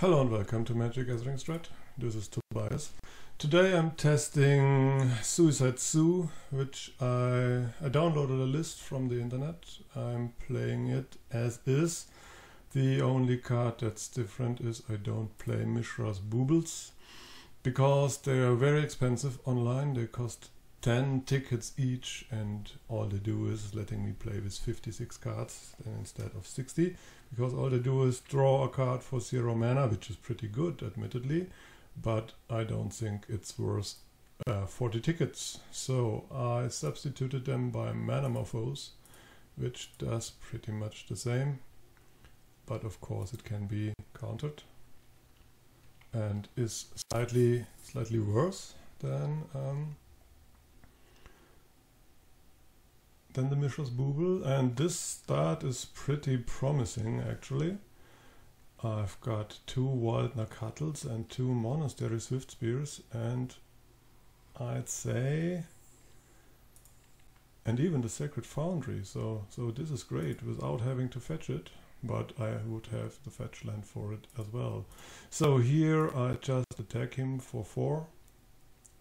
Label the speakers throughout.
Speaker 1: Hello and welcome to Magic Gathering Strat. This is Tobias. Today I'm testing Suicide Zoo, which I downloaded a list from the internet. I'm playing it as is. The only card that's different is I don't play Mishra's Boobles because they are very expensive online. They cost 10 tickets each and all they do is letting me play with 56 cards instead of 60, because all they do is draw a card for 0 mana, which is pretty good admittedly, but I don't think it's worth 40 tickets. So I substituted them by Manamorphose, which does pretty much the same, but of course it can be countered and is slightly worse than the Mishra's Booble, and this start is pretty promising actually. I've got 2 Wild Nacatls and 2 Monastery Swiftspears, and I'd say, and even the Sacred Foundry, so this is great without having to fetch it, but I would have the fetch land for it as well. So here I just attack him for 4.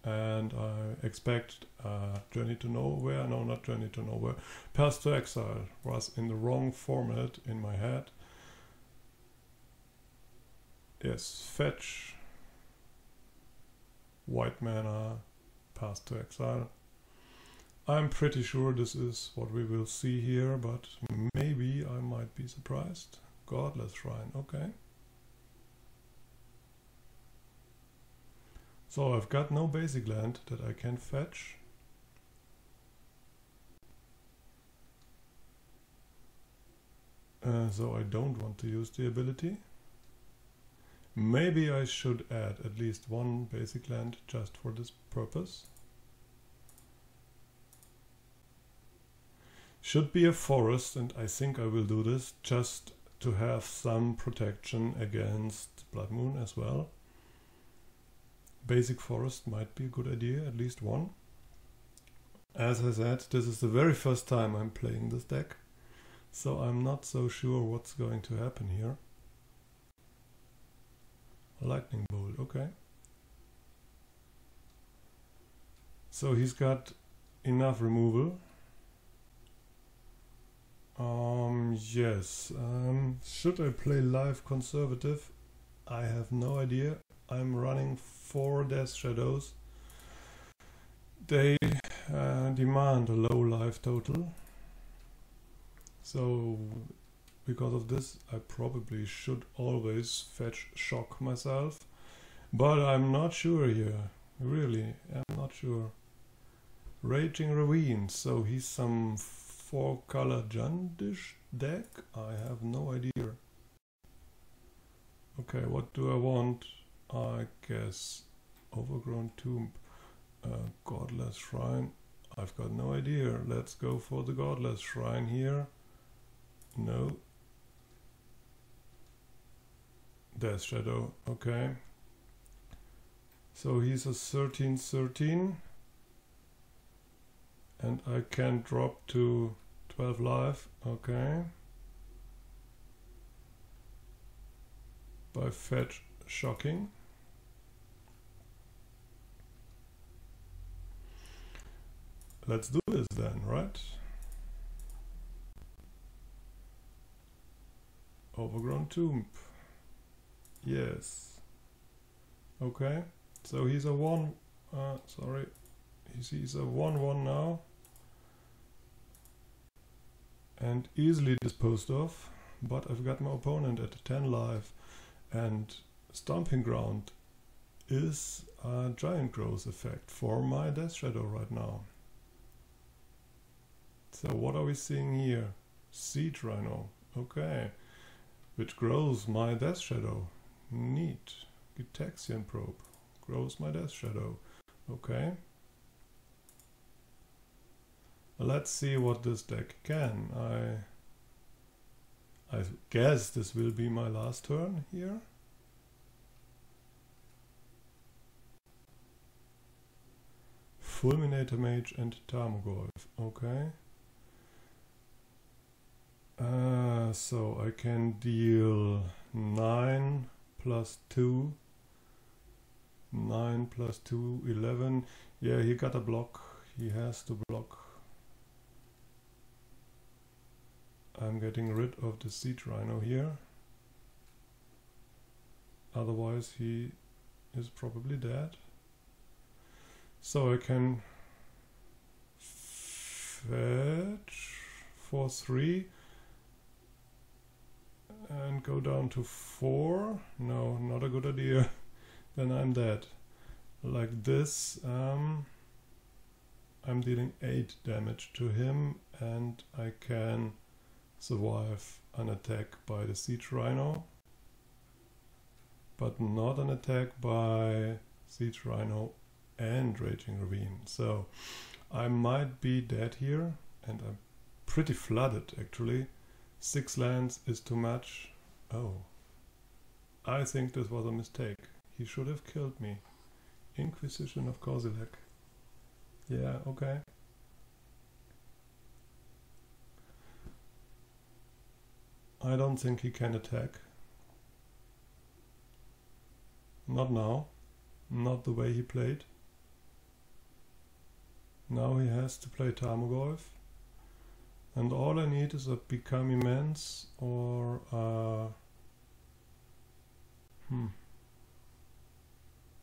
Speaker 1: And I expect Journey to Nowhere, no, not Journey to Nowhere, Path to Exile was in the wrong format in my head. Yes, fetch, white mana, Path to Exile. I'm pretty sure this is what we will see here, but maybe I might be surprised. Godless Shrine, okay. So I've got no basic land that I can fetch. So I don't want to use the ability. Maybe I should add at least 1 basic land just for this purpose. Should be a forest, and I think I will do this just to have some protection against Blood Moon as well. Basic forest might be a good idea, at least 1. As I said, this is the very first time I'm playing this deck, so I'm not so sure what's going to happen here. Lightning Bolt, okay. So he's got enough removal. Yes. Should I play live conservative? I have no idea. I'm running 4 Death Shadows. They demand a low life total. So because of this I probably should always fetch shock myself. But I'm not sure here. Really, I'm not sure. Raging Ravine. So he's some 4-color Jundish deck? I have no idea. Okay, what do I want? I guess Overgrown Tomb, Godless Shrine. I've got no idea. Let's go for the Godless Shrine here. No. Death Shadow, okay. So he's a 13/13. And I can drop to 12 life, okay. By fetch shocking. Let's do this then, right? Overgrown Tomb. Yes. Okay. So he's a 1. Sorry. He's a 1/1 now. And easily disposed of. But I've got my opponent at 10 life. And Stomping Ground is a giant growth effect for my Death Shadow right now. So what are we seeing here? Siege Rhino, okay. Which grows my Death Shadow. Neat. Gitaxian Probe grows my Death Shadow. Okay. Let's see what this deck can. I guess this will be my last turn here. Fulminator Mage and Tarmogoyf, okay. So I can deal 9 plus 2. 9 plus 2, 11. Yeah, he got a block. He has to block. I'm getting rid of the Siege Rhino here. Otherwise he is probably dead. So I can fetch for 3 and go down to 4. No, not a good idea. Then I'm dead. Like this, I'm dealing 8 damage to him, and I can survive an attack by the Siege Rhino, but not an attack by Siege Rhino and Raging Ravine. So I might be dead here, and I'm pretty flooded actually. 6 lands is too much. Oh, I think this was a mistake. He should have killed me. Inquisition of Kozilek. Yeah, okay. I don't think he can attack. Not now. Not the way he played. Now he has to play Tarmogoyf. And all I need is a Become Immense or a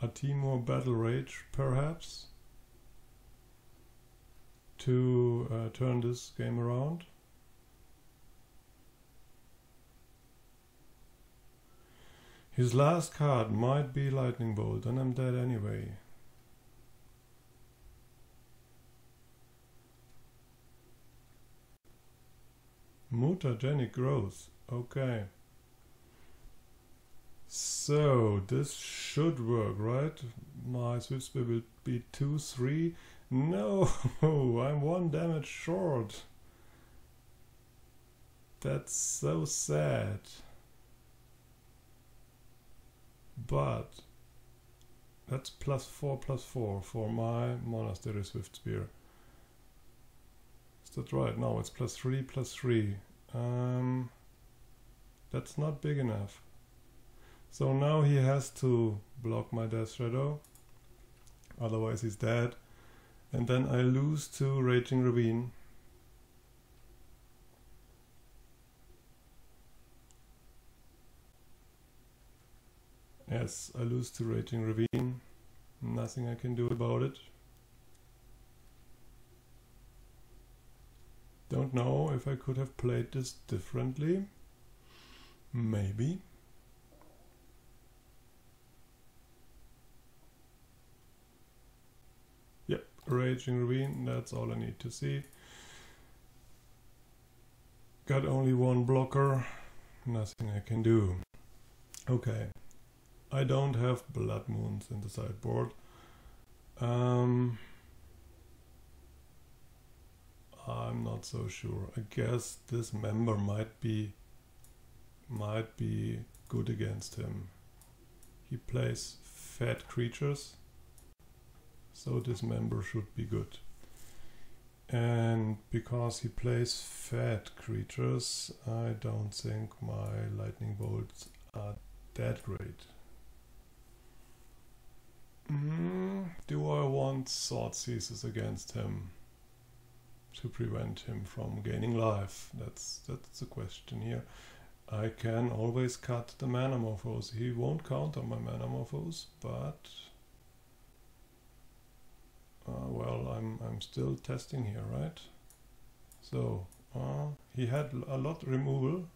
Speaker 1: Temur Battle Rage, perhaps, to turn this game around. His last card might be Lightning Bolt, and I'm dead anyway. Mutagenic Growth, okay. So this should work, right? My Swiftspear will be 2-3. No, I'm 1 damage short. That's so sad. But that's +4/+4 for my Monastery Swiftspear. Is that right? No, it's +3/+3. That's not big enough. So now he has to block my Death Shadow, otherwise he's dead. And then I lose to Raging Ravine. Yes, I lose to Raging Ravine. Nothing I can do about it. Don't know if I could have played this differently. Maybe. Yep, Raging Ravine, that's all I need to see. Got only 1 blocker, nothing I can do. Okay, I don't have Blood Moons in the sideboard. I'm not so sure. I guess Dismember might be good against him. He plays fat creatures, so Dismember should be good. And because he plays fat creatures, I don't think my Lightning Bolts are that great. Do I want Thoughtseizes against him to prevent him from gaining life? That's the question here. I can always cut the Manamorphose. He won't counter my Manamorphose, but well, I'm still testing here, right? So he had a lot removal.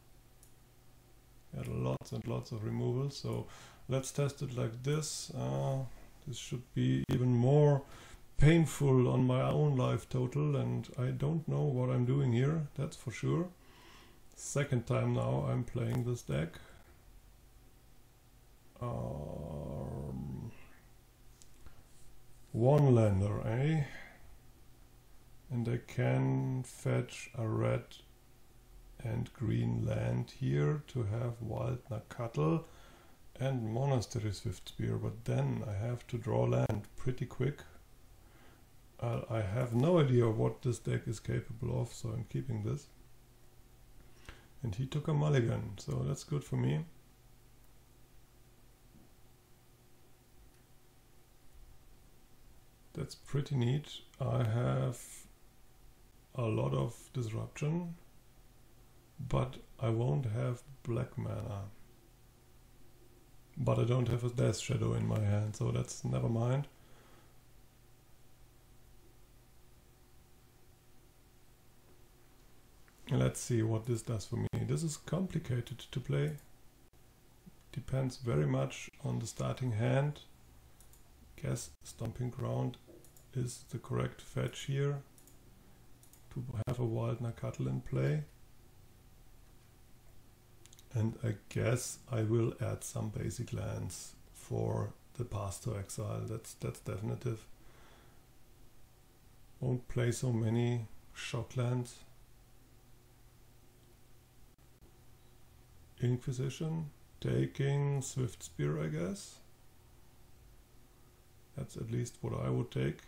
Speaker 1: He had lots and lots of removal. So let's test it like this. This should be even more painful on my own life total, and I don't know what I'm doing here, that's for sure. Second time now I'm playing this deck. One lander, eh? And I can fetch a red and green land here to have Wild Nacatl and Monastery Swiftspear, but then I have to draw land pretty quick. I have no idea what this deck is capable of, so I'm keeping this. And he took a mulligan, so that's good for me. That's pretty neat. I have a lot of disruption, but I won't have black mana. But I don't have a Death Shadow in my hand, so that's never mind. Let's see what this does for me. This is complicated to play. Depends very much on the starting hand. Guess Stomping Ground is the correct fetch here to have a Wild Nacatl in play. And I guess I will add some basic lands for the Path to Exile. That's definitive. Won't play so many shock lands. Inquisition, taking Swiftspear, I guess. That's at least what I would take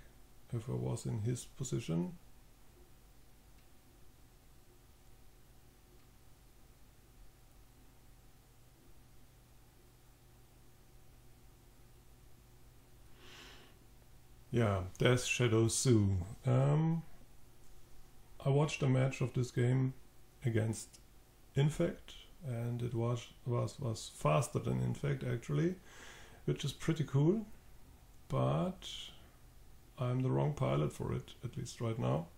Speaker 1: if I was in his position. Yeah, Death Shadow Zoo. I watched a match of this game against Infect, and it was faster than Infect actually, which is pretty cool, but I'm the wrong pilot for it, at least right now.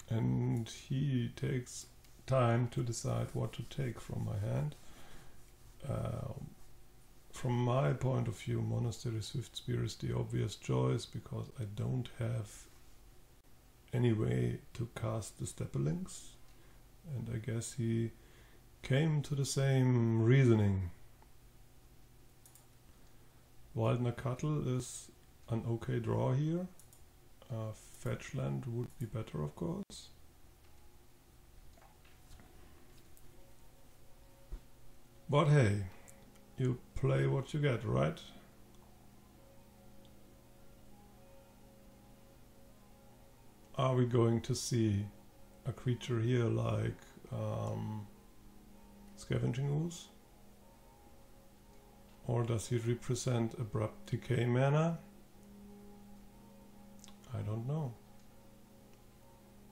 Speaker 1: And he takes time to decide what to take from my hand. From my point of view, Monastery Swiftspear is the obvious choice because I don't have any way to cast the Steppe Lynx, and I guess he came to the same reasoning. Wild Nacatl is an okay draw here. Fetch land would be better, of course. But hey, you play what you get, right? Are we going to see a creature here like Scavenging Ooze? Or does he represent Abrupt Decay mana? I don't know.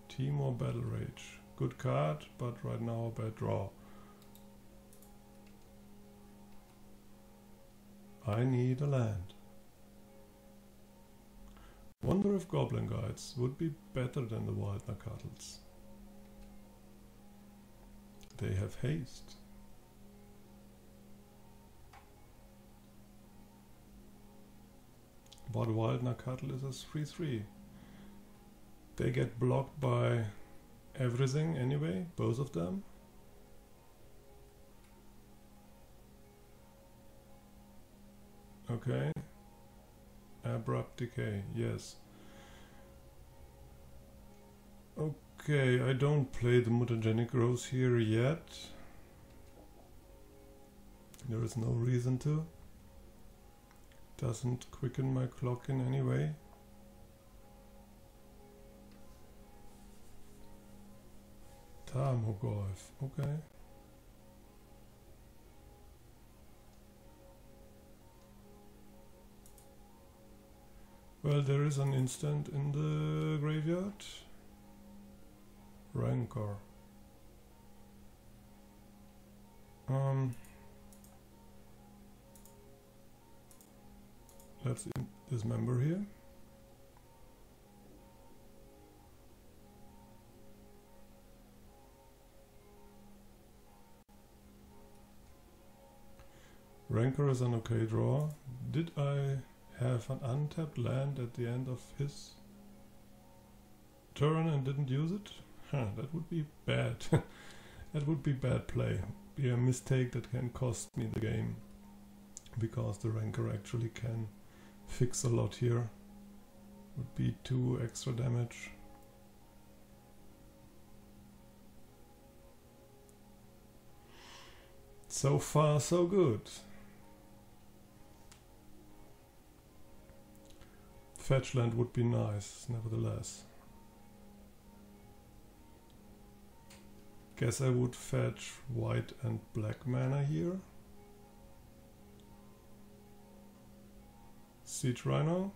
Speaker 1: Temur Battle Rage. Good card, but right now a bad draw. I need a land. Wonder if Goblin Guides would be better than the Wild Nacatls. They have haste. But Wild Nacatl is a 3/3. They get blocked by everything anyway, both of them. Okay. Abrupt Decay, yes. Okay, I don't play the Mutagenic Growth here yet. There is no reason to. Doesn't quicken my clock in any way. Tamogorf, okay. Well, there is an instant in the graveyard. Rancor. Let's Dismember here. Rancor is an okay draw. Did I have an untapped land at the end of his turn and didn't use it? Huh, that would be bad. That would be bad play. Be a mistake that can cost me the game. Because the Rancor actually can fix a lot here. Would be 2 extra damage. So far, so good. Fetch land would be nice, nevertheless. Guess I would fetch white and black mana here. Siege Rhino.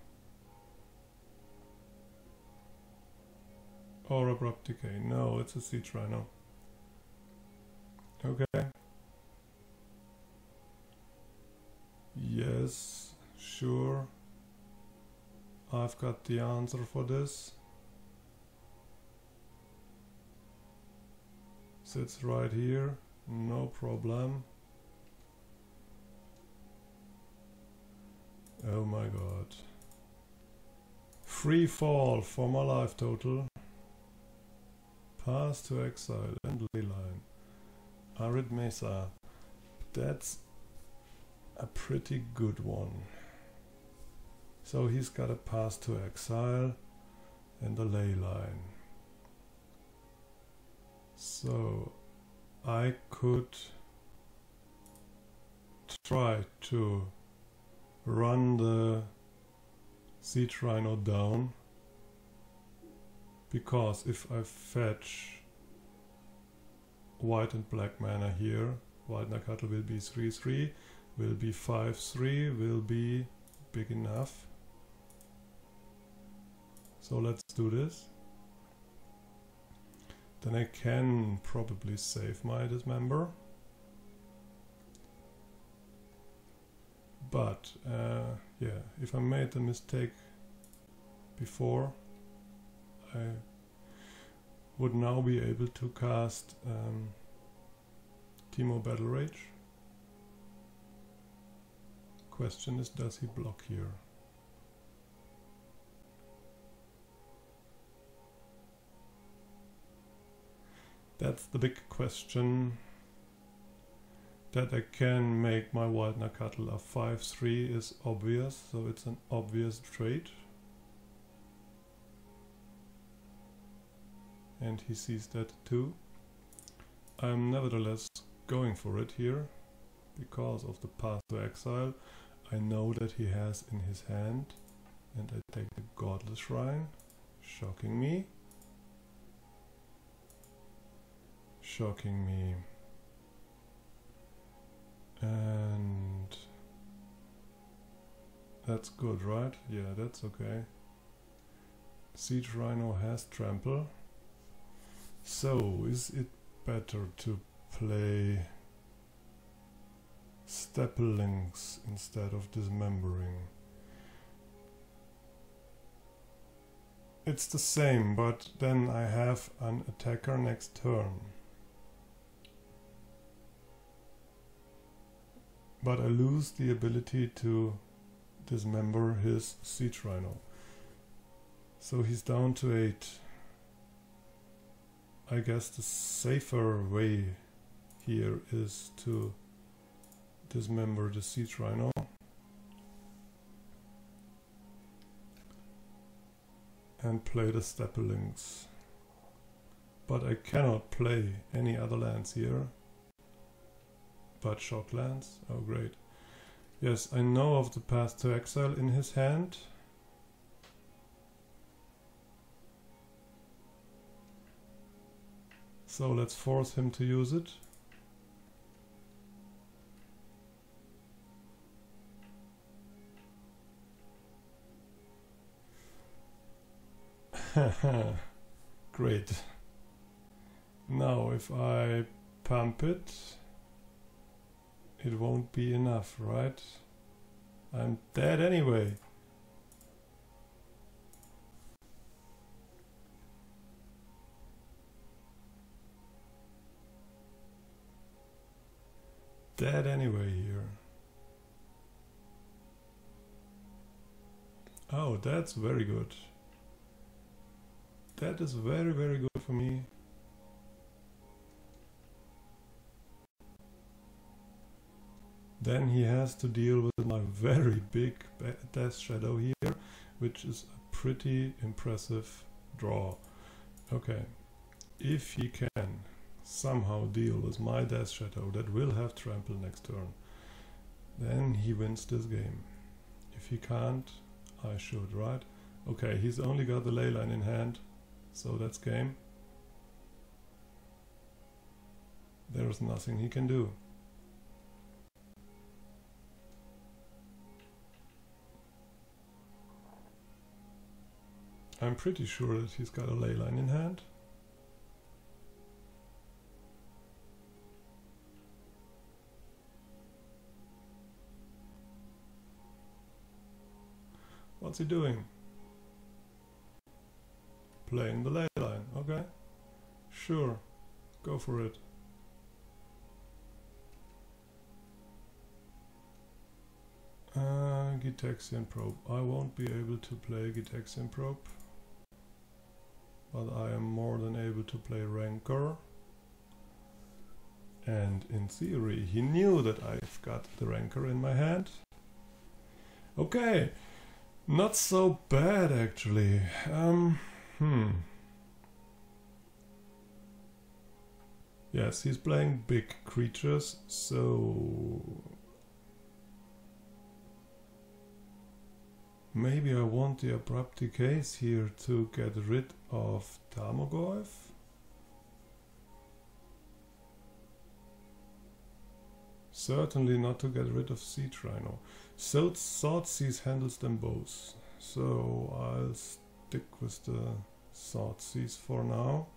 Speaker 1: Or Abrupt Decay. No, it's a Siege Rhino. Okay. Yes, sure. I've got the answer for this. Sits right here, no problem. Oh my god. Free fall for my life total. Pass to exile and leyline. Arid Mesa. That's a pretty good one. So he's got a pass to exile and a leyline. So I could try to run the Siege Rhino down, because if I fetch white and black mana here, Wild Nacatl will be 3/3, will be 5/3, will be big enough. So let's do this. Then I can probably save my Dismember. But yeah, if I made the mistake before, I would now be able to cast Temur Battle Rage. Question is, does he block here? That's the big question. That I can make my Wild Nacatl a 5/3 is obvious, so it's an obvious trade. And he sees that too. I'm nevertheless going for it here, because of the path to exile. I know that he has in his hand, and I take the Godless Shrine, shocking me. Shocking me. And that's good, right? Yeah, that's okay. Siege Rhino has trample. So, is it better to play Steppe Lynx instead of Dismembering? It's the same, but then I have an attacker next turn. But I lose the ability to dismember his Siege Rhino. So he's down to 8. I guess the safer way here is to dismember the Siege Rhino. And play the Steppe Lynx. But I cannot play any other lands here. But shock lands? Oh great. Yes, I know of the path to exile in his hand. So let's force him to use it. Great. Now if I pump it, it won't be enough, right? I'm dead anyway. Dead anyway here. Oh, that's very good. That is very, very good for me. Then he has to deal with my very big Death Shadow here, which is a pretty impressive draw. Okay, if he can somehow deal with my Death Shadow that will have trample next turn, then he wins this game. If he can't, I should, right? Okay, he's only got the leyline in hand, so that's game. There's nothing he can do. I'm pretty sure that he's got a leyline in hand. What's he doing? Playing the leyline, okay. Sure, go for it. Gitaxian Probe. I won't be able to play Gitaxian Probe, but I am more than able to play Rancor. And in theory, he knew that I've got the Rancor in my hand. Okay, not so bad actually. Yes, he's playing big creatures, so maybe I want the Abrupt Decays here to get rid of Tamogorf. Certainly not to get rid of Siege Rhino. So Thoughtseize handles them both. So I'll stick with the Thoughtseize for now.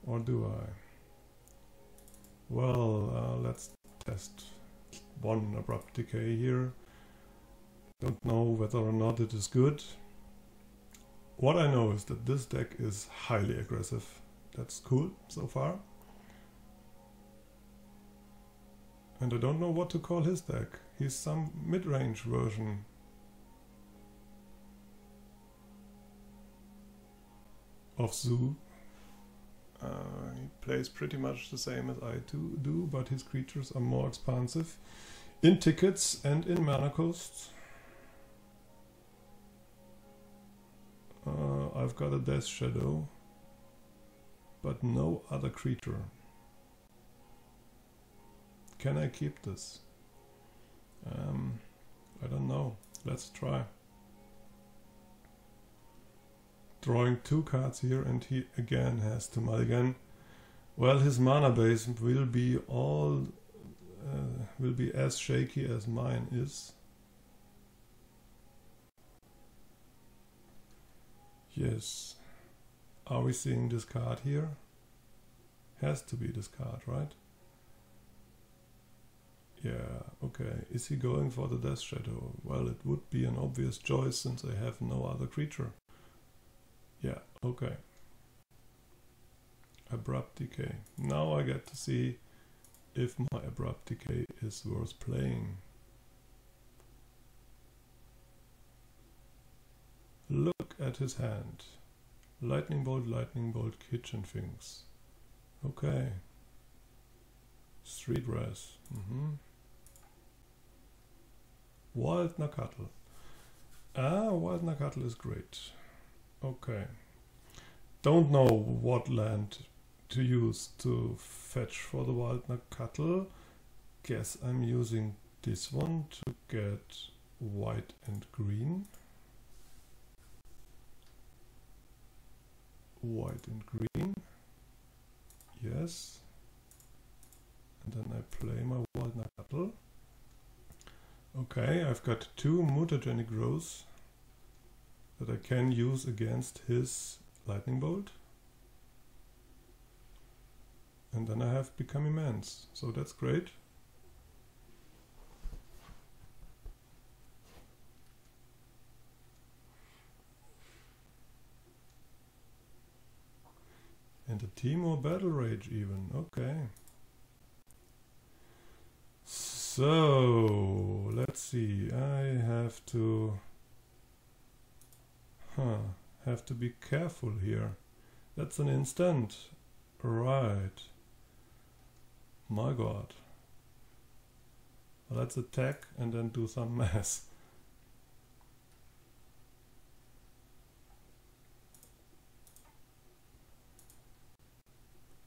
Speaker 1: Or do I? Well, let's test one Abrupt Decay here. Don't know whether or not it is good. What I know is that this deck is highly aggressive. That's cool so far. And I don't know what to call his deck. He's some mid-range version. Of Zoo. He plays pretty much the same as I do, but his creatures are more expansive in tickets and in mana costs. I've got a Death Shadow, but no other creature. Can I keep this? I don't know. Let's try. Drawing 2 cards here, and he again has to mulligan. Well, his mana base will be as shaky as mine is. Yes. Are we seeing this card here? Has to be this card, right? Yeah, okay. Is he going for the Death Shadow? Well, it would be an obvious choice since I have no other creature. Yeah, okay. Abrupt Decay. Now I get to see if my Abrupt Decay is worth playing. Look at his hand. Lightning Bolt, Kitchen Finks. Okay. Street Wraith. Wild Nacatl. Wild Nacatl is great. Okay. Don't know what land to use to fetch for the Wild Nacatl. Guess I'm using this one to get white and green. White and green. Yes. And then I play my Wild Nacatl. Okay, I've got 2 Mutagenic Growth that I can use against his Lightning Bolt. And then I have become immense, so that's great. And a Temur Battle Rage even, okay. So, let's see, I have to be careful here. That's an instant. Right. My god. Let's attack and then do some mass.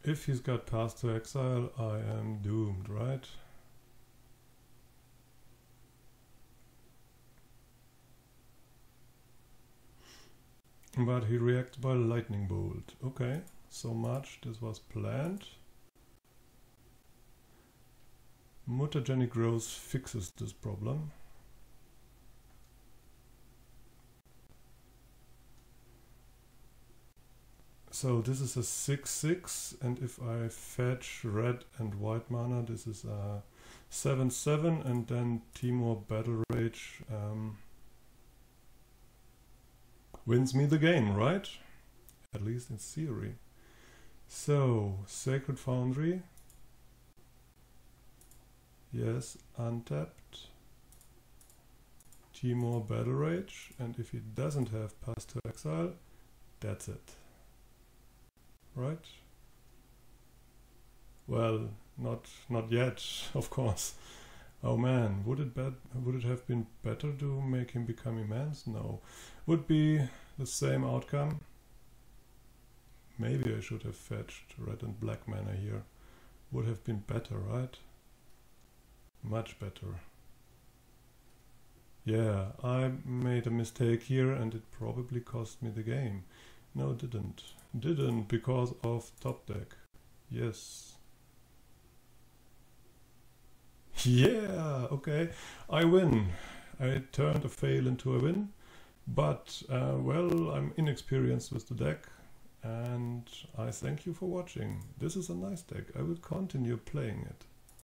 Speaker 1: If he's got Path to Exile, I am doomed, right? But he reacts by Lightning Bolt. Okay, so much. This was planned. Mutagenic Growth fixes this problem. So this is a 6/6, and if I fetch red and white mana, this is a 7/7, and then Temur Battle Rage wins me the game, right? At least in theory. So, Sacred Foundry. Yes, untapped. Temur Battle Rage, and if he doesn't have Pass to Exile, that's it. Right? Well, not yet, of course. Oh man, would it have been better to make him become immense? No. Would be the same outcome. Maybe I should have fetched red and black mana here. Would have been better, right? Much better. Yeah, I made a mistake here and it probably cost me the game. No, it didn't. Didn't because of top deck. Yes. Yeah, okay. I win. I turned a fail into a win. But, well, I'm inexperienced with the deck. And I thank you for watching. This is a nice deck. I will continue playing it.